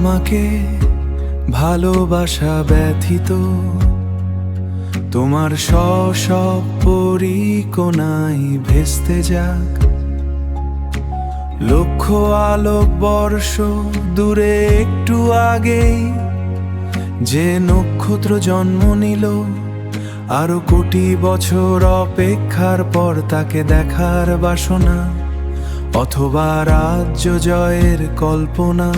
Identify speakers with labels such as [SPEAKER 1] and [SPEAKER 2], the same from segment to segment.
[SPEAKER 1] আমাকে ভালোবাসা ব্যথিত, তোমার সব পরিকোনায় ভেস্তে যাক। লক্ষ আলোক বর্ষ দূরে একটু আগেই যে নক্ষত্র জন্ম নিল, আরো কোটি বছর অপেক্ষার পর তাকে দেখার বাসনা, অথবা রাজ্য জয়ের কল্পনা,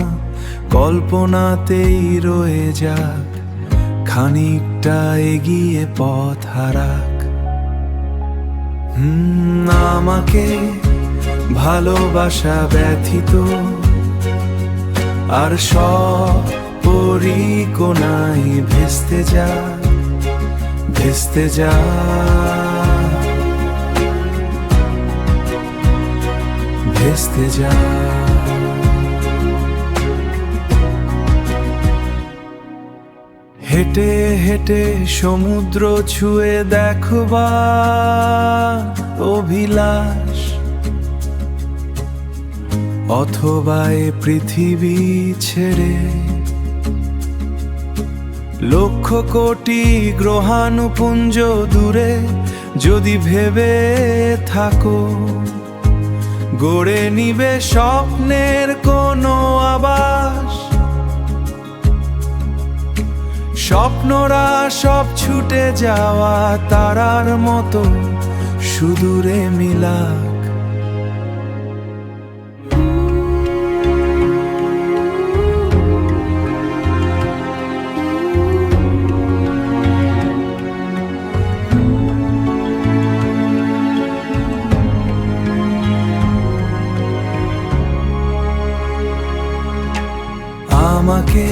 [SPEAKER 1] কল্পনাতেই রয়ে যাক, খানিকটা এগিয়ে পথ হারাক। আমাকে ভালোবাসা ব্যথিত, আর সব পরিকোনায় ভেস্তে যাক, ভেস্তে যাক, ভেস্তে যাক। হেঁটে হেঁটে সমুদ্র ছুঁয়ে দেখবার অভিলাষ, অথবা এ পৃথিবী ছেড়ে লক্ষ কোটি গ্রহাণুপুঞ্জ দূরে যদি ভেবে থাকো, গড়ে নিবে স্বপ্নের কোনো আবাস। স্বপ্নরা সব ছুটে যাওয়া তারার মতো সুদূরে মিলাক। আমাকে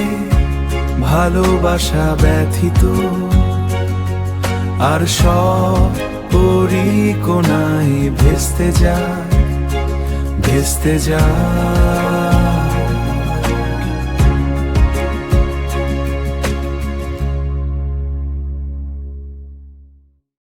[SPEAKER 1] ভালোবাসা ব্যথিত, আর সব পরিকোনায় ভেস্তে যাক, ভেস্তে যাক।